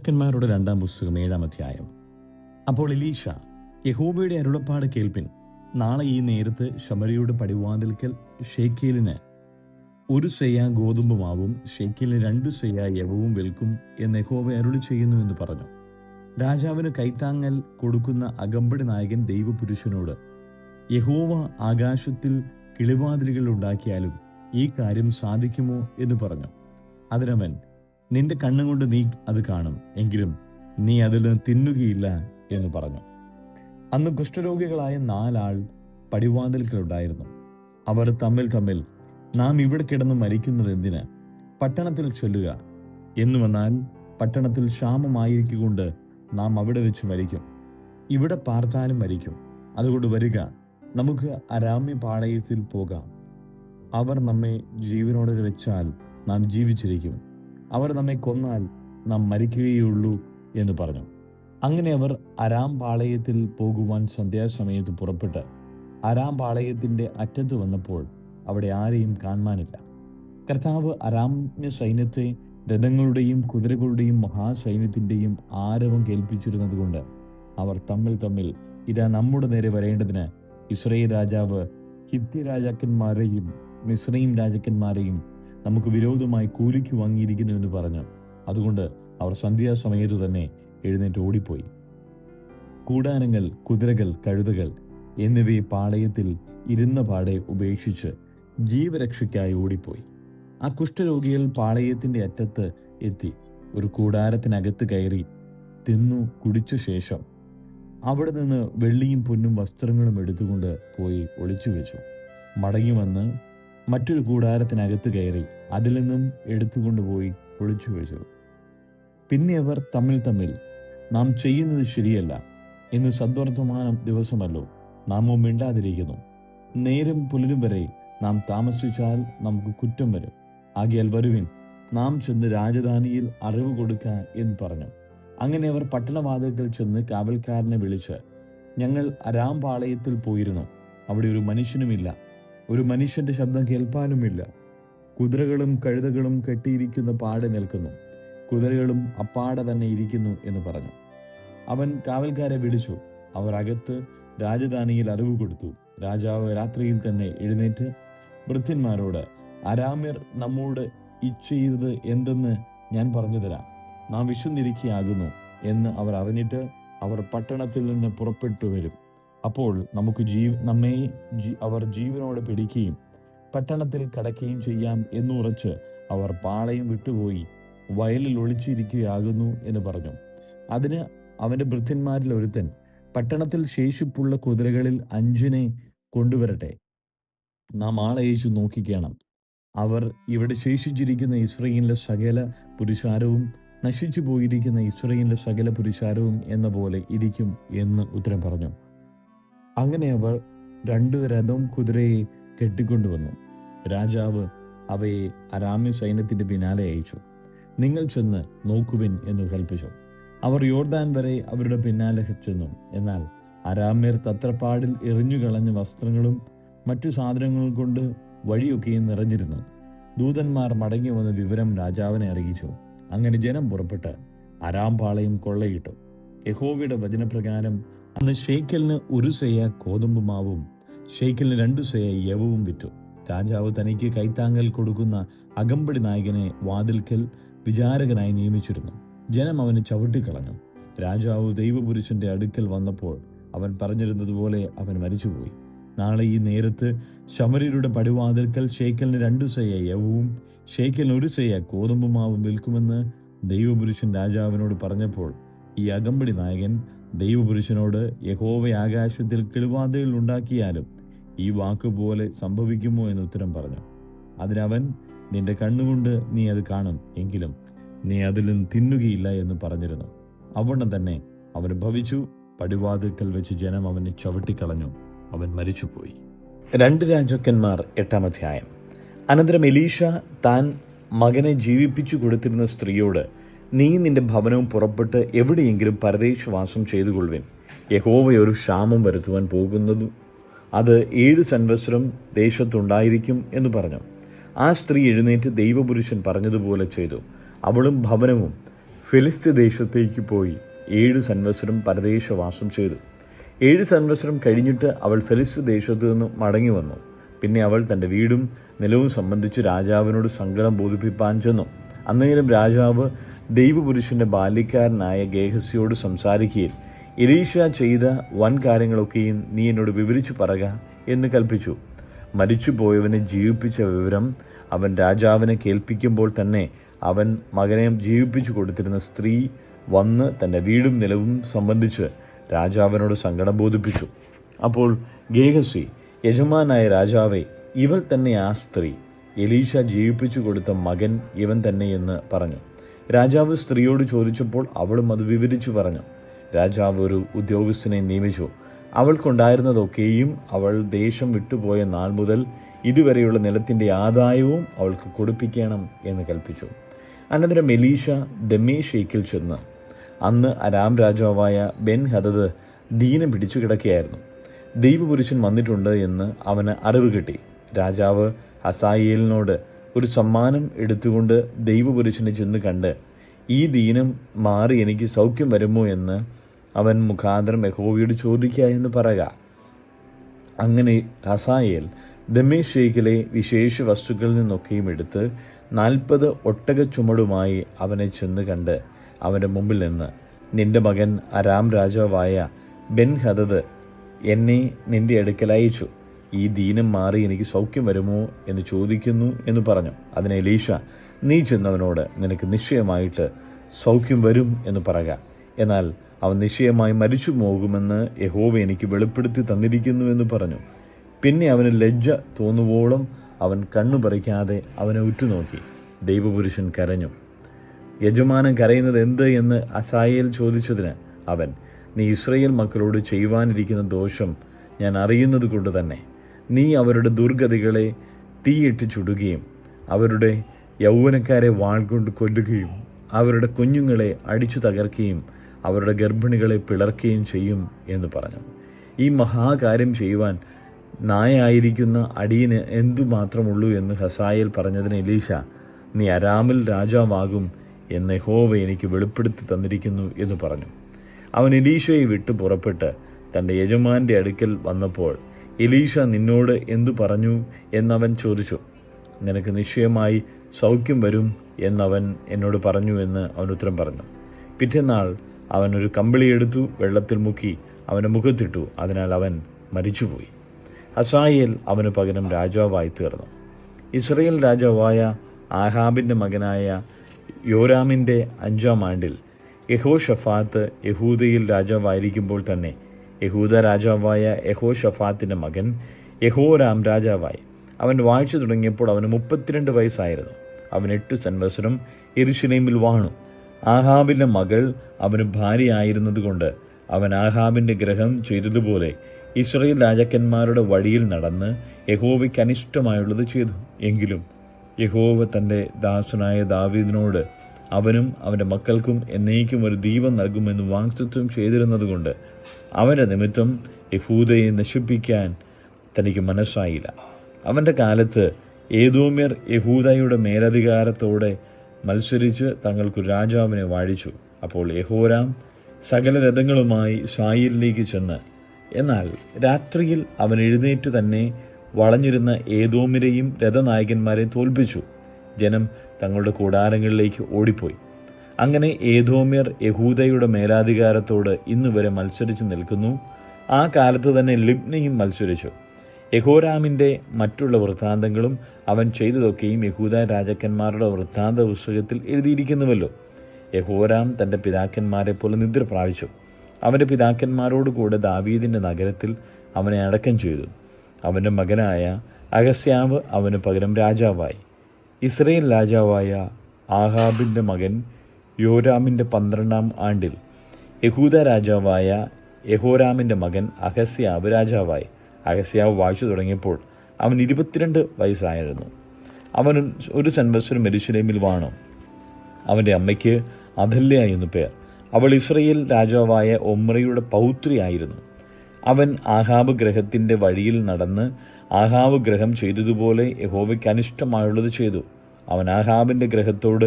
രാജാക്കന്മാരുടെ 2-ാം പുസ്തകം 7-ാം അധ്യായം. അപ്പോൾ എലീശ, യഹോവയുടെ അരുളപ്പാട് കേൾപ്പിൻ, നാളെ ഈ നേരത്ത് ശമര്യയുടെ പടിവാതിൽക്കൽ ശേക്കേലിന് 1 സെയാ ഗോതമ്പ് മാവും ശേക്കേലിന് 2 സെയാ യവവും വിൽക്കും എന്ന് യഹോവ അരുളി ചെയ്യുന്നു എന്ന് പറഞ്ഞു. രാജാവിന് കൈത്താങ്ങൽ കൊടുക്കുന്ന അകമ്പടി നായകൻ ദൈവപുരുഷനോട്, യഹോവ ആകാശത്തിൽ കിളിവാതിലുകൾ ഉണ്ടാക്കിയാലും ഈ കാര്യം സാധിക്കുമോ എന്ന് പറഞ്ഞു. അതിനവൻ, നിന്റെ കണ്ണുകൊണ്ട് നീ അത് കാണും, എങ്കിലും നീ അതിൽ നിന്ന് തിന്നുകയില്ല എന്ന് പറഞ്ഞു. അന്ന് കുഷ്ഠരോഗികളായ 4 ആൾ പടിവാതിൽക്കലുണ്ടായിരുന്നു. അവർ തമ്മിൽ നാം ഇവിടെ കിടന്ന് മരിക്കുന്നത് എന്തിന്? പട്ടണത്തിൽ ചൊല്ലുക എന്നു വന്നാൽ പട്ടണത്തിൽ ക്ഷാമമായിരിക്കൊണ്ട് നാം അവിടെ വെച്ച് മരിക്കും, ഇവിടെ പാർത്താലും മരിക്കും. അതുകൊണ്ട് വരിക, നമുക്ക് അരാമ്യ പാളയത്തിൽ പോകാം. അവർ നമ്മെ ജീവനോടെ വെച്ചാൽ നാം ജീവിച്ചിരിക്കും, അവർ നമ്മെ കൊന്നാൽ നാം മരിക്കുകയുള്ളൂ എന്ന് പറഞ്ഞു. അങ്ങനെ അവർ അരാം പാളയത്തിൽ പോകുവാൻ സന്ധ്യാസമയത്ത് പുറപ്പെട്ട് അരാം പാളയത്തിൻ്റെ അറ്റത്ത് വന്നപ്പോൾ അവിടെ ആരെയും കാണാനില്ല. കർത്താവ് അരാമ്യ സൈന്യത്തെ രഥങ്ങളുടെയും കുതിരകളുടെയും മഹാസൈന്യത്തിൻ്റെയും ആരവം കേൾപ്പിച്ചിരുന്നത് കൊണ്ട് അവർ തമ്മിൽ ഇതാ നമ്മുടെ നേരെ വരേണ്ടതിന് ഇസ്രായേൽ രാജാവ് ഹിത്യ രാജാക്കന്മാരെയും മിസ്രയീം രാജാക്കന്മാരെയും നമുക്ക് വിരോധമായി കൂലിക്ക് വാങ്ങിയിരിക്കുന്നു എന്ന് പറഞ്ഞു. അതുകൊണ്ട് അവർ സന്ധ്യാസമയത്ത് തന്നെ എഴുന്നേറ്റ് ഓടിപ്പോയി. കൂടാരങ്ങൾ, കുതിരകൾ, കഴുതകൾ എന്നിവയെ പാളയത്തിൽ ഇരുന്ന പാടെ ഉപേക്ഷിച്ച് ജീവരക്ഷയ്ക്കായി ഓടിപ്പോയി. ആ കുഷ്ഠരോഗികൾ പാളയത്തിൻ്റെ അറ്റത്ത് എത്തി ഒരു കൂടാരത്തിനകത്ത് കയറി തിന്നു കുടിച്ച ശേഷം അവിടെ നിന്ന് വെള്ളിയും പൊന്നും വസ്ത്രങ്ങളും എടുത്തുകൊണ്ട് പോയി ഒളിച്ചു വെച്ചു. മടങ്ങി വന്ന് മറ്റൊരു കൂടാരത്തിനകത്ത് കയറി അതിൽ നിന്നും എടുത്തുകൊണ്ടുപോയി ഒളിച്ചു വെച്ചു. പിന്നെ അവർ തമ്മിൽ നാം ചെയ്യുന്നത് ശരിയല്ല, ഇന്ന് സദ്വർത്തമാനം ദിവസമല്ലോ, നാമോ മിണ്ടാതിരിക്കുന്നു. നേരം പുലരും വരെ നാം താമസിച്ചാൽ നമുക്ക് കുറ്റം വരും. ആകയാൽ വരുവിൻ, നാം ചെന്ന് രാജധാനിയിൽ അറിവ് കൊടുക്ക എന്ന് പറഞ്ഞു. അങ്ങനെ അവർ പട്ടണവാതിൽക്കൽ ചെന്ന് കാവൽക്കാരനെ വിളിച്ച്, ഞങ്ങൾ അരാം പാളയത്തിൽ പോയിരുന്നു, അവിടെ ഒരു മനുഷ്യനുമില്ല, ഒരു മനുഷ്യന്റെ ശബ്ദം കേൾപ്പാനുമില്ല. കുതിരകളും കഴുതകളും കെട്ടിയിരിക്കുന്ന പാടെ നിൽക്കുന്നു, കുതിരകളും അപ്പാടെ തന്നെ ഇരിക്കുന്നു എന്ന് പറഞ്ഞു. അവൻ കാവൽക്കാരെ വിളിച്ചു. അവർ അകത്ത് രാജധാനിയിൽ അറിവ് കൊടുത്തു. രാജാവ് രാത്രിയിൽ തന്നെ എഴുന്നേറ്റ് ഭൃത്യന്മാരോട്, അരാമ്യർ നമ്മോട് ഇച്ഛെയ്തത് എന്തെന്ന് ഞാൻ പറഞ്ഞു തരാം, നാം വിശന്നിരിക്കുകയാകുന്നു എന്ന് അവർ അറിഞ്ഞിട്ട് അവർ പട്ടണത്തിൽ നിന്ന് പുറപ്പെട്ടു വരും. അപ്പോൾ നമുക്ക് അവർ ജീവനോടെ പിടിക്കുകയും പട്ടണത്തിൽ കടക്കുകയും ചെയ്യാം എന്നുറച്ച് അവർ പാളയം വിട്ടുപോയി വയലിൽ ഒളിച്ചിരിക്കുകയാകുന്നു എന്ന് പറഞ്ഞു. അതിന് അവൻ്റെ ഭൃത്യന്മാരിൽ ഒരുത്തൻ, പട്ടണത്തിൽ ശേഷിപ്പുള്ള കുതിരകളിൽ 5 കൊണ്ടുവരട്ടെ, നാം ആളയച്ചു നോക്കിക്കണം. അവർ ഇവിടെ ശേഷിച്ചിരിക്കുന്ന ഇസ്രായേലിലെ സകല പുരുഷാരവും നശിച്ചു പോയിരിക്കുന്ന ഇസ്രായേലിലെ സകല പുരുഷാരവും എന്ന പോലെ ഇരിക്കും എന്ന് ഉത്തരം പറഞ്ഞു. അങ്ങനെ അവർ 2 രഥം കുതിരയെ കെട്ടിക്കൊണ്ടുവന്നു. രാജാവ് അവയെ അരാമ്യ സൈന്യത്തിന്റെ പിന്നാലെ അയച്ചു. നിങ്ങൾ ചെന്ന് നോക്കുവിൻ എന്ന് കൽപ്പിച്ചു. അവർ യോർദാൻ വരെ അവരുടെ പിന്നാലെ ചെന്നു. എന്നാൽ അരാമ്യർ തത്രപ്പാടിൽ എറിഞ്ഞുകളഞ്ഞ വസ്ത്രങ്ങളും മറ്റു സാധനങ്ങൾ കൊണ്ട് വഴിയൊക്കെയും നിറഞ്ഞിരുന്നു. ദൂതന്മാർ മടങ്ങി വന്ന വിവരം രാജാവിനെ അറിയിച്ചു. അങ്ങനെ ജനം പുറപ്പെട്ട് അരാം പാളയം കൊള്ളയിട്ടു. യഹോവയുടെ വചനപ്രകാരം അന്ന് ശേക്കലിന് 1 സെയാ ഗോതമ്പ് മാവും ശേക്കലിന് 2 സെയാ യവവും വിറ്റു. രാജാവ് തനിക്ക് കൈത്താങ്ങൽ കൊടുക്കുന്ന അകമ്പടി നായകനെ വാതിൽക്കൽ വിചാരകനായി നിയമിച്ചിരുന്നു. ജനം അവനെ ചവിട്ടിക്കളഞ്ഞു. രാജാവ് ദൈവപുരുഷന്റെ അടുക്കൽ വന്നപ്പോൾ അവൻ പറഞ്ഞിരുന്നതുപോലെ അവൻ മരിച്ചുപോയി. നാളെ ഈ നേരത്ത് ശമര്യരുടെ പടിവാതിൽക്കൽ ശേക്കലിന് 2 സെയാ യവവും ശേക്കലിന് 1 സെയാ ഗോതമ്പ് മാവും വിൽക്കുമെന്ന് ദൈവപുരുഷൻ രാജാവിനോട് പറഞ്ഞപ്പോൾ ഈ അകമ്പടി നായകൻ ദൈവപുരുഷനോട്, യഹോവ ആകാശത്തിൽ കിളിവാതിലുകൾ ഉണ്ടാക്കിയാലും ഈ വാക്കുപോലെ സംഭവിക്കുമോ എന്ന് ഉത്തരം പറഞ്ഞു. അതിനവൻ, നിന്റെ കണ്ണുകൊണ്ട് നീ അത് കാണും, എങ്കിലും നീ അതിൽ നിന്ന് തിന്നുകയില്ല എന്ന് പറഞ്ഞിരുന്നു. അവണ്ണം തന്നെ അവന് ഭവിച്ചു. പടിവാതിൽക്കൽ വെച്ച് ജനം അവനെ ചവിട്ടിക്കളഞ്ഞു. അവൻ മരിച്ചുപോയി. 2 രാജാക്കന്മാർ 8-ാം അധ്യായം. അനന്തരം എലീശ താൻ മകനെ ജീവിപ്പിച്ചു കൊടുത്തിരുന്ന സ്ത്രീയോട്, നീ നിന്റെ ഭവനവും പുറപ്പെട്ട് എവിടെയെങ്കിലും പരദേശവാസം ചെയ്തുകൊള്ളുവിൻ. യഹോവ ഒരു ക്ഷാമം വരുത്തുവാൻ പോകുന്നതു, അത് 7 സംവത്സരം ദേശത്തുണ്ടായിരിക്കും എന്ന് പറഞ്ഞു. ആ സ്ത്രീ എഴുന്നേറ്റ് ദൈവപുരുഷൻ പറഞ്ഞതുപോലെ ചെയ്തു. അവളും ഭവനവും ഫിലിസ്ത്യ ദേശത്തേക്ക് പോയി 7 സംവത്സരം പരദേശവാസം ചെയ്തു. 7 സംവത്സരം കഴിഞ്ഞിട്ട് അവൾ ഫിലിസ്ത്യ ദേശത്തു നിന്ന് മടങ്ങി വന്നു. പിന്നെ അവൾ തൻ്റെ വീടും നിലവും സംബന്ധിച്ച് രാജാവിനോട് സങ്കടം ബോധിപ്പിപ്പാൻ ചെന്നു. അന്നേരം രാജാവ് ദൈവപുരുഷന്റെ ബാല്യക്കാരനായ ഗേഹസിയോട് സംസാരിക്കുകയും എലീശ ചെയ്ത വൻ കാര്യങ്ങളൊക്കെയും നീ എന്നോട് വിവരിച്ചു പറക എന്ന് കൽപ്പിച്ചു. മരിച്ചുപോയവനെ ജീവിപ്പിച്ച വിവരം അവൻ രാജാവിനെ കേൾപ്പിക്കുമ്പോൾ തന്നെ അവൻ മകനെ ജീവിപ്പിച്ചു കൊടുത്തിരുന്ന സ്ത്രീ വന്ന് തൻ്റെ വീടും നിലവും സംബന്ധിച്ച് രാജാവിനോട് സങ്കടം ബോധിപ്പിച്ചു. അപ്പോൾ ഗേഹസി, യജമാനായ രാജാവേ, ഇവൾ തന്നെ ആ സ്ത്രീ, എലീശ ജീവിപ്പിച്ചു കൊടുത്ത മകൻ ഇവൻ തന്നെ എന്ന് പറഞ്ഞു. രാജാവ് സ്ത്രീയോട് ചോദിച്ചപ്പോൾ അവളും അത് വിവരിച്ചു പറഞ്ഞു. രാജാവ് ഒരു ഉദ്യോഗസ്ഥനെ നിയമിച്ചു. അവൾക്കുണ്ടായിരുന്നതൊക്കെയും അവൾ ദേശം വിട്ടുപോയ നാൾ മുതൽ ഇതുവരെയുള്ള നിലത്തിൻ്റെ ആദായവും അവൾക്ക് കൊടുപ്പിക്കണം എന്ന് കൽപ്പിച്ചു. അനന്തരം എലീശ ദമ്മേശേക്കിൽ ചെന്ന് അന്ന് അരാം രാജാവായ ബെൻ ഹദദ് ദീനം പിടിച്ചു കിടക്കുകയായിരുന്നു. ദൈവപുരുഷൻ വന്നിട്ടുണ്ട് എന്ന് അവന് അറിവ് കിട്ടി. രാജാവ് ഹസായേലിനോട് ഒരു സമ്മാനം എടുത്തുകൊണ്ട് ദൈവപുരുഷനെ ചെന്ന് കണ്ട്, ഈ ദീനം മാറി എനിക്ക് സൗഖ്യം വരുമോ എന്ന് അവൻ മുഖാന്തരം യഹോവയോട് ചോദിക്കുക എന്ന് പറയുക. അങ്ങനെ ഹസായേൽ ദമ്മേശേക്കിലെ വിശേഷ വസ്തുക്കളിൽ നിന്നൊക്കെയും എടുത്ത് 40 ഒട്ടക ചുമടുമായി അവനെ ചെന്ന് കണ്ട് അവൻ്റെ മുമ്പിൽ നിന്ന്, നിന്റെ മകൻ അരാം രാജാവായ ബെൻ ഹദദ് എന്നെ നിന്റെ അടുക്കൽ അയച്ചു. ഈ ദീനം മാറി എനിക്ക് സൗഖ്യം വരുമോ എന്ന് ചോദിക്കുന്നു എന്ന് പറഞ്ഞു. അതിന് എലീശ, നീ ചെന്നവനോട് നിനക്ക് നിശ്ചയമായിട്ട് സൗഖ്യം വരും എന്ന് പറയുക. എന്നാൽ അവൻ നിശ്ചയമായി മരിച്ചു പോകുമെന്ന് യഹോവ എനിക്ക് വെളിപ്പെടുത്തി തന്നിരിക്കുന്നു എന്ന് പറഞ്ഞു. പിന്നെ അവന് ലജ്ജ തോന്നുവോളം അവൻ കണ്ണു പറിക്കാതെ അവനെ ഉറ്റുനോക്കി. ദൈവപുരുഷൻ കരഞ്ഞു. യജമാനൻ കരയുന്നത് എന്ത് എന്ന് ഹസായേൽ ചോദിച്ചതിന് അവൻ, നീ ഇസ്രായേൽ മക്കളോട് ചെയ്യുവാനിരിക്കുന്ന ദോഷം ഞാൻ അറിയുന്നത് കൊണ്ട് തന്നെ നീ അവരുടെ ദുർഗതികളെ തീയിട്ട് ചുടുകയും അവരുടെ യൗവനക്കാരെ വാൾ കൊണ്ട് കൊല്ലുകയും അവരുടെ കുഞ്ഞുങ്ങളെ അടിച്ചു തകർക്കുകയും അവരുടെ ഗർഭിണികളെ പിളർക്കുകയും ചെയ്യും എന്ന് പറഞ്ഞു. ഈ മഹാകാര്യം ചെയ്യുവാൻ നായായിരിക്കുന്ന അടിയന് എന്തുമാത്രമുള്ളൂ എന്ന് ഹസായേൽ പറഞ്ഞതിന് എലീശ, നീ അരാമിൽ രാജാവാകും എന്ന് യഹോവ എനിക്ക് വെളിപ്പെടുത്തി തന്നിരിക്കുന്നു എന്ന് പറഞ്ഞു. അവൻ എലീശയെ വിട്ടു പുറപ്പെട്ട് തൻ്റെ യജമാന്റെ അടുക്കൽ വന്നപ്പോൾ, എലീശ നിന്നോട് എന്തു പറഞ്ഞു എന്നവൻ ചോദിച്ചു. നിനക്ക് നിശ്ചയമായി സൗഖ്യം വരും എന്നവൻ എന്നോട് പറഞ്ഞു എന്ന് അവൻ ഉത്തരം പറഞ്ഞു. പിറ്റേന്നാൾ അവൻ ഒരു കമ്പിളിയെടുത്തു വെള്ളത്തിൽ മുക്കി അവൻ്റെ മുഖത്തിട്ടു. അതിനാൽ അവൻ മരിച്ചുപോയി. ഹസായേൽ അവന് പകരം രാജാവായി തീർന്നു. ഇസ്രായേൽ രാജാവായ ആഹാബിൻ്റെ മകനായ യോരാമിൻ്റെ 5-ാം ആണ്ടിൽ യഹോഷഫാത്ത് യഹൂദയിൽ രാജാവായിരിക്കുമ്പോൾ തന്നെ യഹൂദ രാജാവായ യഹോഷഫാത്തിൻ്റെ മകൻ യഹോരാം രാജാവായി. അവൻ വാഴ്ച തുടങ്ങിയപ്പോൾ അവന് 32 വയസ്സായിരുന്നു. അവൻ 8 സംവത്സരം യെരൂശലേമിൽ വാണു. ആഹാബിൻ്റെ മകൾ അവന് ഭാര്യയായിരുന്നതുകൊണ്ട് അവൻ ആഹാബിൻ്റെ ഗ്രഹം ചെയ്തതുപോലെ ഇസ്രായേൽ രാജാക്കന്മാരുടെ വഴിയിൽ നടന്ന് യഹോവയ്ക്ക് അനിഷ്ടമായുള്ളത് ചെയ്തു. എങ്കിലും യഹോവ തൻ്റെ ദാസനായ ദാവീദിനോട് അവനും അവൻ്റെ മക്കൾക്കും എന്നേക്കും ഒരു ദീപം നൽകുമെന്ന് വാഗ്ദത്തം ചെയ്തിരുന്നതുകൊണ്ട് അവൻ്റെ നിമിത്തം യഹൂദയെ നശിപ്പിക്കാൻ തനിക്ക് മനസ്സായില്ല. അവൻ്റെ കാലത്ത് ഏദോമ്യർ യഹൂദയുടെ മേലധികാരത്തോടെ മത്സരിച്ച് തങ്ങൾക്ക് രാജാവിനെ വാഴിച്ചു. അപ്പോൾ യഹോരാം സകല രഥങ്ങളുമായി സായിരിലേക്ക് ചെന്ന്, എന്നാൽ രാത്രിയിൽ അവൻ എഴുന്നേറ്റ് തന്നെ വളഞ്ഞിരുന്ന ഏദോമിരെയും രഥനായകന്മാരെയും തോൽപ്പിച്ചു. ജനം തങ്ങളുടെ കൂടാരങ്ങളിലേക്ക് ഓടിപ്പോയി. അങ്ങനെ ഏദോമ്യർ യഹൂദയുടെ മേലാധികാരത്തോട് ഇന്നുവരെ മത്സരിച്ച് നിൽക്കുന്നു. ആ കാലത്ത് തന്നെ ലിബ്നയും മത്സരിച്ചു. യഹോരാമിൻ്റെ മറ്റുള്ള വൃത്താന്തങ്ങളും അവൻ ചെയ്തതൊക്കെയും യഹൂദ രാജാക്കന്മാരുടെ വൃത്താന്ത പുസ്തകത്തിൽ എഴുതിയിരിക്കുന്നുവല്ലോ. യഹോരാം തൻ്റെ പിതാക്കന്മാരെ പോലെ നിദ്ര പ്രാപിച്ചു. അവൻ്റെ പിതാക്കന്മാരോട് കൂടെ ദാവീദിൻ്റെ നഗരത്തിൽ അവനെ അടക്കം ചെയ്തു. അവൻ്റെ മകനായ അഹസ്യാവ് അവന് പകരം രാജാവായി. ഇസ്രായേൽ രാജാവായ ആഹാബിൻ്റെ മകൻ യോരാമിൻ്റെ 12-ാം ആണ്ടിൽ യഹൂദ രാജാവായ യഹോരാമിൻ്റെ മകൻ അഹസ്യാവ് രാജാവായി. അഹസ്യാവ് വാഴ്ച തുടങ്ങിയപ്പോൾ അവൻ 22 വയസ്സായിരുന്നു. അവൻ 1 സംവത്സരം യെരൂശലേമിൽ വാണു. അവൻ്റെ അമ്മയ്ക്ക് അഥല്യ എന്നു പേർ. അവൾ ഇസ്രായേൽ രാജാവായ ഒമ്രിയുടെ പൗത്രിയായിരുന്നു. അവൻ ആഹാബ് ഗ്രഹത്തിൻ്റെ വഴിയിൽ നടന്ന് ആഹാബ് ഗ്രഹം ചെയ്തതുപോലെ യഹോവയ്ക്ക് അനിഷ്ടമായുള്ളത് ചെയ്തു. അവൻ ആഹാബിൻ്റെ ഗ്രഹത്തോട്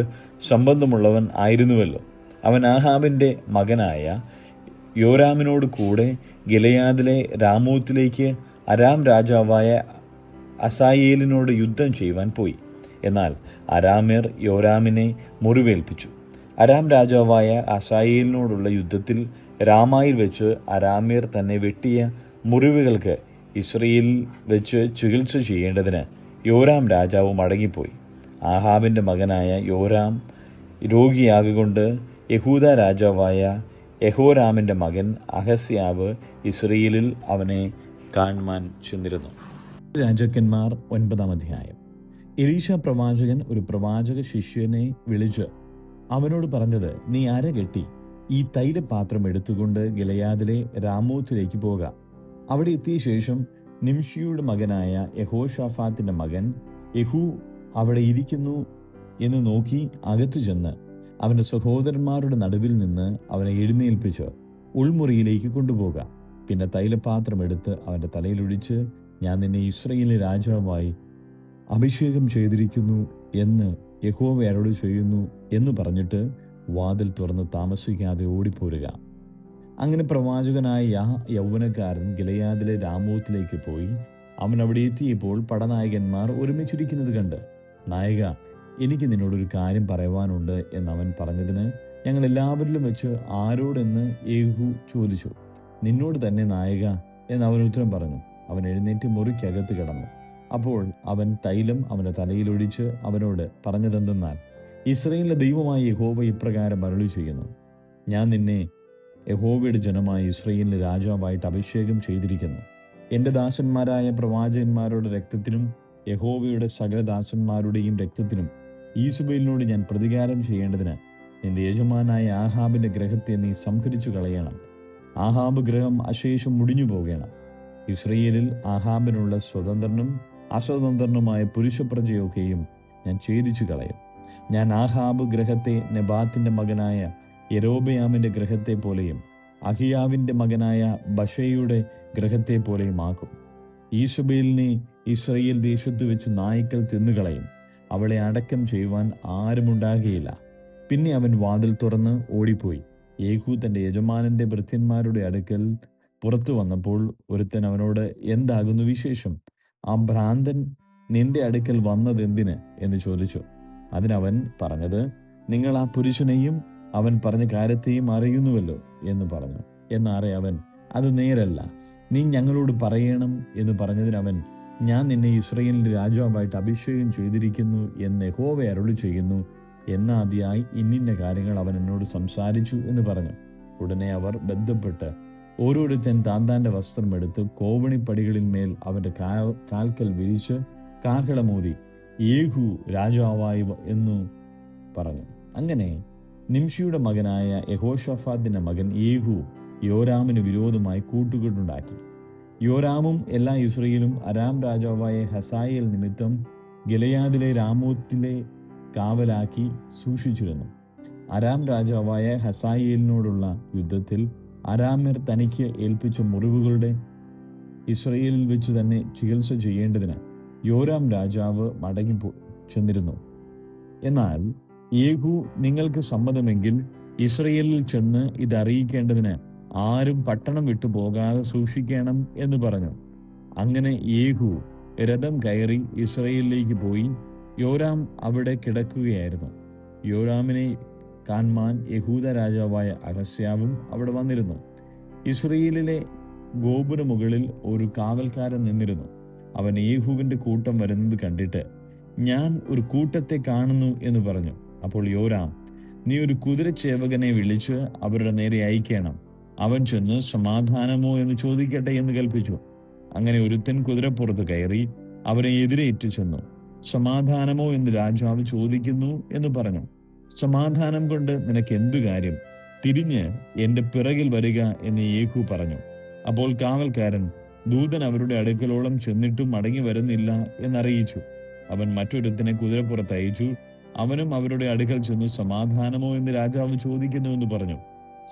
സംബന്ധമുള്ളവൻ ആയിരുന്നുവല്ലോ. അവൻ ആഹാബിൻ്റെ മകനായ യോരാമിനോട് കൂടെ ഗിലെയാദിലെ രാമോത്തിലേക്ക് അരാം രാജാവായ അസായേലിനോട് യുദ്ധം ചെയ്യുവാൻ പോയി. എന്നാൽ അരാമ്യർ യോരാമിനെ മുറിവേൽപ്പിച്ചു. അരാം രാജാവായ അസായേലിനോടുള്ള യുദ്ധത്തിൽ രാമായിൽ വെച്ച് അരാമ്യർ തന്നെ വെട്ടിയ മുറിവുകൾക്ക് ഇസ്രയേലിൽ വെച്ച് ചികിത്സ ചെയ്യേണ്ടതിന് യോരാം രാജാവ് മടങ്ങിപ്പോയി. ആഹാബിൻ്റെ മകനായ യോരാം രോഗിയാകൊണ്ട് യഹൂദ രാജാവായ യഹോരാമിൻ്റെ മകൻ അഹസ്യാവ് ഇസ്രയേലിൽ അവനെ കാണുവാൻ ചെന്നിരുന്നു. രാജാക്കന്മാർ 9-ാം അധ്യായം. എലീശ പ്രവാചകൻ ഒരു പ്രവാചക ശിഷ്യനെ വിളിച്ച് അവനോട് പറഞ്ഞത്, നീ അരകെട്ടി ഈ തൈലപാത്രം എടുത്തുകൊണ്ട് ഗിലെയാദിലെ രാമോത്തിലേക്ക് പോക. അവിടെ എത്തിയ ശേഷം നിംഷിയുടെ മകനായ യഹോഷാഫാത്തിൻ്റെ മകൻ യഹൂ അവിടെ ഇരിക്കുന്നു എന്ന് നോക്കി അകത്തു ചെന്ന് അവൻ്റെ സഹോദരന്മാരുടെ നടുവിൽ നിന്ന് അവനെ എഴുന്നേൽപ്പിച്ച് ഉൾമുറിയിലേക്ക് കൊണ്ടുപോക. പിന്നെ തൈലപാത്രം എടുത്ത് അവൻ്റെ തലയിലൊഴിച്ച്, ഞാൻ നിന്നെ ഇസ്രയേലിലെ രാജാവായി അഭിഷേകം ചെയ്തിരിക്കുന്നു എന്ന് യഹോവ അരുളി ചെയ്യുന്നു എന്ന് പറഞ്ഞിട്ട് വാതിൽ തുറന്ന് താമസിക്കാതെ ഓടിപ്പോരുക. അങ്ങനെ പ്രവാചകനായ യൗവനക്കാരൻ ഗിലെയാദിലെ രാമോത്തിലേക്ക് പോയി. അവൻ അവിടെ എത്തിയപ്പോൾ പടനായകന്മാർ ഒരുമിച്ചിരിക്കുന്നത് കണ്ട്, നായക, എനിക്ക് നിന്നോടൊരു കാര്യം പറയുവാനുണ്ട് എന്നവൻ പറഞ്ഞതിന്, ഞങ്ങൾ എല്ലാവരിലും വെച്ച് ആരോടെന്ന് യേഹൂ ചോദിച്ചു. നിന്നോട് തന്നെ നായക എന്ന് അവൻ ഉത്തരം പറഞ്ഞു. അവൻ എഴുന്നേറ്റ് മുറിക്കകത്ത് കിടന്നു. അപ്പോൾ അവൻ തൈലം അവൻ്റെ തലയിലൊഴിച്ച് അവനോട് പറഞ്ഞതെന്തെന്നാൽ, ഇസ്രയേലിലെ ദൈവമായ യഹോവ ഇപ്രകാരം അരുളി ചെയ്യുന്നു, ഞാൻ നിന്നെ യഹോവയുടെ ജനമായ ഇസ്രയേലിലെ രാജാവായിട്ട് അഭിഷേകം ചെയ്തിരിക്കുന്നു. എൻ്റെ ദാസന്മാരായ പ്രവാചകന്മാരുടെ രക്തത്തിനും യഹോവയുടെ സകല ദാസന്മാരുടെയും രക്തത്തിനും ഈസബേലിനോട് ഞാൻ പ്രതികാരം ചെയ്യേണ്ടതിന് നിന്റെ യജമാനായ ആഹാബിൻ്റെ ഗ്രഹത്തെ നീ സംഹരിച്ചു കളയണം. ആഹാബ് ഗ്രഹം അശേഷം മുടിഞ്ഞു പോകണം. ഇസ്രയേലിൽ ആഹാബിനുള്ള സ്വതന്ത്രനും അസ്വതന്ത്രനുമായ പുരുഷപ്രജയൊക്കെയും ഞാൻ ഛേദിച്ചു കളയും. ഞാൻ ആഹാബ് ഗ്രഹത്തെ നെബാത്തിൻ്റെ മകനായ യെരോബെയാമിൻ്റെ ഗ്രഹത്തെ പോലെയും അഹിയാവിൻ്റെ മകനായ ബഷയുടെ ഗ്രഹത്തെ പോലെയും ആക്കും. ഈശബേലിനെ ഇസ്രയേൽ ദേശത്ത് വെച്ച് നായ്ക്കൾ തിന്നുകളയും. അവളെ അടക്കം ചെയ്യുവാൻ ആരുമുണ്ടാകുകയില്ല. പിന്നെ അവൻ വാതിൽ തുറന്ന് ഓടിപ്പോയി. യേഹൂ തൻ്റെ യജമാനൻ്റെ ഭൃത്യന്മാരുടെ അടുക്കൽ പുറത്തു വന്നപ്പോൾ ഒരുത്തൻ അവനോട്, എന്താകുന്നു വിശേഷം? ആ ഭ്രാന്തൻ നിന്റെ അടുക്കൽ വന്നതെന്തിന് എന്ന് ചോദിച്ചു. അതിനവൻ പറഞ്ഞത്, നിങ്ങൾ ആ പുരുഷനെയും അവൻ പറഞ്ഞ കാര്യത്തെയും അറിയുന്നുവല്ലോ എന്ന് പറഞ്ഞു. എന്നാറെ അവൻ, അത് നേരല്ല, നീ ഞങ്ങളോട് പറയണം എന്ന് പറഞ്ഞതിനവൻ, ഞാൻ നിന്നെ ഇസ്രയേലിൻ്റെ രാജാവായിട്ട് അഭിഷേകം ചെയ്തിരിക്കുന്നു എന്ന് യഹോവ അരുളി ചെയ്യുന്നു എന്നാദ്യമായി ഇന്നിന്ന കാര്യങ്ങൾ അവൻ എന്നോട് സംസാരിച്ചു എന്ന് പറഞ്ഞു. ഉടനെ അവർ ബന്ധപ്പെട്ട് ഓരോരുത്തൻ താന്താൻ്റെ വസ്ത്രമെടുത്ത് കോവണിപ്പടികളിൽ മേൽ അവൻ്റെ കാൽക്കൽ വിരിച്ച് കാഹളമൂതി, യേഹൂ രാജാവായി എന്നു പറഞ്ഞു. അങ്ങനെ നിംഷിയുടെ മകനായ യഹോഷാഫാത്തിൻ്റെ മകൻ യേഹൂ യോരാമിന് വിരോധമായി കൂട്ടുകെട്ടുണ്ടാക്കി. യോരാമും എല്ലാ ഇസ്രയേലും അരാം രാജാവായ ഹസായേൽ നിമിത്തം ഗിലെയാദിലെ രാമോത്തിലെ കാവലാക്കി സൂക്ഷിച്ചിരുന്നു. അരാം രാജാവായ ഹസായേലിനോടുള്ള യുദ്ധത്തിൽ അരാമ്യർ തനിക്ക് ഏൽപ്പിച്ച മുറിവുകളുടെ ഇസ്രയേലിൽ വെച്ച് തന്നെ ചികിത്സ ചെയ്യേണ്ടതിന് യോരാം രാജാവ് മടങ്ങി ചെന്നിരുന്നു. എന്നാൽ യേഹൂ, നിങ്ങൾക്ക് സമ്മതമെങ്കിൽ ഇസ്രയേലിൽ ചെന്ന് ഇതറിയിക്കേണ്ടതിന് ആരും പട്ടണം വിട്ടു പോകാതെ സൂക്ഷിക്കണം എന്ന് പറഞ്ഞു. അങ്ങനെ യേഹൂ രഥം കയറി ഇസ്രയേലിലേക്ക് പോയി. യോരാം അവിടെ കിടക്കുകയായിരുന്നു. യോരാമിനെ കാൺമാൻ യഹൂദ രാജാവായ അഹസ്യാവും അവിടെ വന്നിരുന്നു. ഇസ്രയേലിലെ ഗോപുരമുകളിൽ ഒരു കാവൽക്കാരൻ നിന്നിരുന്നു. അവൻ യേഹൂവിൻ്റെ കൂട്ടം വരുന്നത് കണ്ടിട്ട്, ഞാൻ ഒരു കൂട്ടത്തെ കാണുന്നു എന്ന് പറഞ്ഞു. അപ്പോൾ യോരാം, നീ ഒരു കുതിരച്ചേവകനെ വിളിച്ച് അവരുടെ നേരെ അയക്കണം. അവൻ ചെന്ന് സമാധാനമോ എന്ന് ചോദിക്കട്ടെ എന്ന് കൽപ്പിച്ചു. അങ്ങനെ ഒരുത്തൻ കുതിരപ്പുറത്ത് കയറി അവരെ എതിരേറ്റു ചെന്നു. സമാധാനമോ എന്ന് രാജാവ് ചോദിക്കുന്നു എന്ന് പറഞ്ഞു. സമാധാനം കൊണ്ട് നിനക്ക് എന്തു കാര്യം? തിരിഞ്ഞ് എൻ്റെ പിറകിൽ വരിക എന്ന് യേഹൂ പറഞ്ഞു. അപ്പോൾ കാവൽക്കാരൻ, ദൂതൻ അവരുടെ അടുക്കലോളം ചെന്നിട്ടും മടങ്ങി വരുന്നില്ല എന്നറിയിച്ചു. അവൻ മറ്റൊരുത്തനെ കുതിരപ്പുറത്ത് അയച്ചു. അവനും അവരുടെ അടുക്കൽ ചെന്ന് സമാധാനമോ എന്ന് രാജാവ് ചോദിക്കുന്നു എന്ന് പറഞ്ഞു.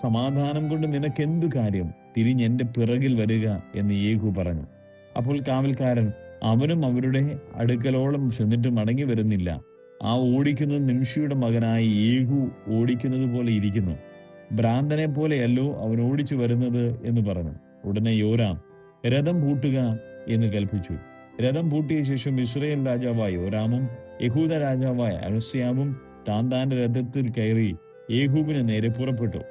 സമാധാനം കൊണ്ട് നിനക്ക് എന്തു കാര്യം? തിരിഞ്ഞ് എൻ്റെ പിറകിൽ വരിക എന്ന് യേഹൂ പറഞ്ഞു. അപ്പോൾ കാവൽക്കാരൻ, അവനും അവരുടെ അടുക്കലോളം ചെന്നിട്ട് മടങ്ങി വരുന്നില്ല ആ ഓടിക്കുന്നത് നിംഷിയുടെ മകനായ യേഹൂ ഓടിക്കുന്നത് പോലെ ഇരിക്കുന്നു. ഭ്രാന്തനെ പോലെയല്ലോ അവൻ ഓടിച്ചു വരുന്നത് എന്ന് പറഞ്ഞു. ഉടനെ യോരാം രഥം പൂട്ടുക എന്ന് കൽപ്പിച്ചു. രഥം പൂട്ടിയ ശേഷം ഇസ്രായേൽ രാജാവായ യോരാമും യഹൂദ രാജാവായ അഹസ്യാവും താന്താന്റെ രഥത്തിൽ കയറി യേഹൂബിന് നേരെ പുറപ്പെട്ടു.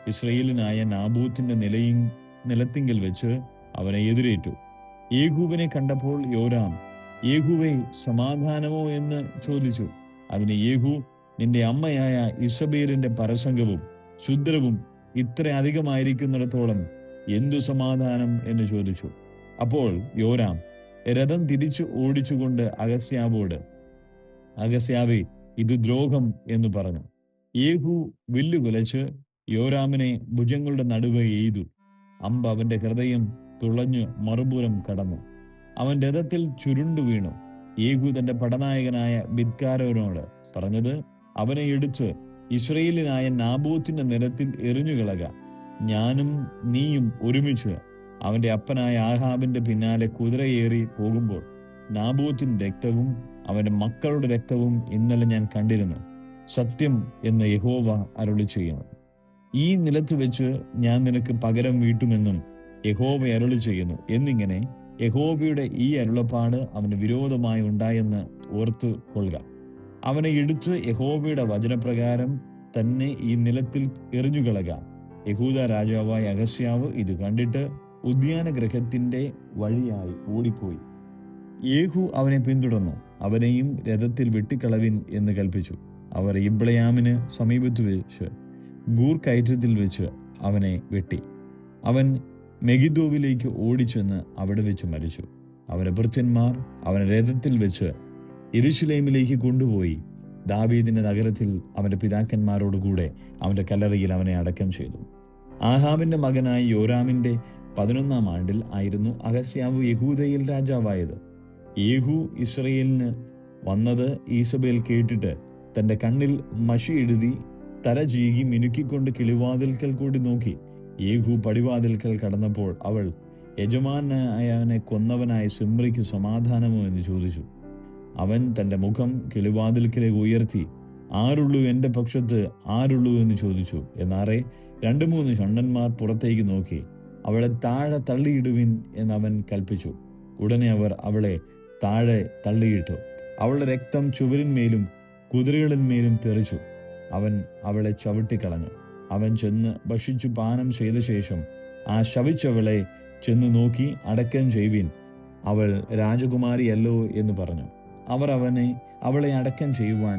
ഇസ്രായേലിനായ നാബൂത്തിന്റെ നിലത്തിങ്കിൽ വെച്ച് അവനെ എതിരേറ്റു. യേഹൂബിനെ കണ്ടപ്പോൾ യോരാം, യേഹൂവേ, സമാധാനമോ എന്ന് ചോദിച്ചു. അതിന് യേഹൂ, നിന്റെ അമ്മയായ ഇസബേലിന്റെ പരസംഗവും ശുദ്രവും ഇത്ര അധികമായിരിക്കുന്നിടത്തോളം എന്തു സമാധാനം എന്ന് ചോദിച്ചു. അപ്പോൾ യോരാം രഥം തിരിച്ചു ഓടിച്ചുകൊണ്ട് അഹസ്യാവോട്, അഹസ്യാവേ, ഇത് ദ്രോഹം എന്ന് പറഞ്ഞു. യേഹൂ വില്ലുകുലച്ച് യോരാമിനെ ഭുജങ്ങളുടെ നടുവെ എയ്തു. അമ്പ് അവന്റെ ഹൃദയം തുളഞ്ഞു മറുപുറം കടന്നു. അവൻ രഥത്തിൽ ചുരുണ്ടു വീണു. യേഹൂ തന്റെ പടനായകനായ ബിദ്കാരോനോട് പറഞ്ഞത്, അവനെ എടുത്ത് ഇസ്രായേലിനായ നാബോത്തിന്റെ നിലത്തിൽ എറിഞ്ഞുകളക. ഞാനും നീയും ഒരുമിച്ച് അവന്റെ അപ്പനായ ആഹാബിന്റെ പിന്നാലെ കുതിരയേറി പോകുമ്പോൾ നാബോത്തിന്റെ രക്തവും അവന്റെ മക്കളുടെ രക്തവും ഇന്നലെ ഞാൻ കണ്ടിരുന്നു. സത്യം എന്ന് യഹോവ അരുളി ചെയ്യുന്നു. ഈ നിലത്ത് വെച്ച് ഞാൻ നിനക്ക് പകരം വീട്ടുമെന്നും യഹോവ അരുളി ചെയ്യുന്നു എന്നിങ്ങനെ യഹോവയുടെ ഈ അരുളപ്പാട് അവന് വിരോധമായി ഉണ്ടായെന്ന് ഓർത്തു കൊള്ളുക. അവനെ എടുത്ത് യഹോവയുടെ വചനപ്രകാരം തന്നെ ഈ നിലത്തിൽ എറിഞ്ഞുകളക. യഹൂദ രാജാവായ അഹസ്യാവ് ഇത് കണ്ടിട്ട് ഉദ്യാനഗൃഹത്തിന്റെ വഴിയായി ഓടിപ്പോയി. യേഹൂ അവനെ പിന്തുടർന്നു. അവനെയും രഥത്തിൽ വെട്ടിക്കളവിൻ എന്ന് കൽപ്പിച്ചു. അവർ ഇബ്ളയാമിന് സമീപത്ത് വെച്ച് ഗൂർ കയറ്റത്തിൽ വെച്ച് അവനെ വെട്ടി. അവൻ മെഗിദ്ദോവിലേക്ക് ഓടിച്ചെന്ന് അവിടെ വെച്ച് മരിച്ചു. അവന്റെ ഭൃത്യന്മാർ അവനെ രഥത്തിൽ വെച്ച് യെരൂശലേമിലേക്ക് കൊണ്ടുപോയി ദാവീദിന്റെ നഗരത്തിൽ അവന്റെ പിതാക്കന്മാരോടുകൂടെ അവന്റെ കല്ലറയിൽ അവനെ അടക്കം ചെയ്തു. ആഹാബിന്റെ മകനായ യോരാമിന്റെ 11-ാം ആണ്ടിൽ ആയിരുന്നു അഹസ്യാവ് യഹൂദയിൽ രാജാവായത്. യേഹൂ ഇസ്രായേലിന് വന്നത് ഈസബേൽ കേട്ടിട്ട് തന്റെ കണ്ണിൽ മഷി എഴുതി തല ചീകി മിനുക്കിക്കൊണ്ട് കിളിവാതിൽക്കൽ കൂടി നോക്കി. യേഹൂ പടിവാതിൽക്കൽ കടന്നപ്പോൾ അവൾ, യജമാനായവനെ കൊന്നവനായ സിമ്രിക്ക് സമാധാനമോ എന്ന് ചോദിച്ചു. അവൻ തന്റെ മുഖം കിളിവാതിൽക്കലേക്ക് ഉയർത്തി, ആരുള്ളൂ എൻ്റെ പക്ഷത്ത്, ആരുള്ളൂ എന്ന് ചോദിച്ചു. എന്നാറെ 2-3 ഷണ്ഡന്മാർ പുറത്തേക്ക് നോക്കി, അവളെ താഴെ തള്ളിയിടുവിൻ എന്നവൻ കൽപ്പിച്ചു. ഉടനെ അവർ അവളെ താഴെ തള്ളിയിട്ടു. അവളുടെ രക്തം ചുവരിന്മേലും കുതിരകളിന്മേലും തെറിച്ചു. അവൻ അവളെ ചവിട്ടിക്കളഞ്ഞു. അവൻ ചെന്ന് ഭക്ഷിച്ചു പാനം ചെയ്ത ശേഷം ആ ശവിച്ചവളെ ചെന്ന് നോക്കി, അടക്കം ചെയ്യുവിൻ, അവൾ രാജകുമാരിയല്ലോ എന്ന് പറഞ്ഞു. അവർ അവളെ അടക്കം ചെയ്യുവാൻ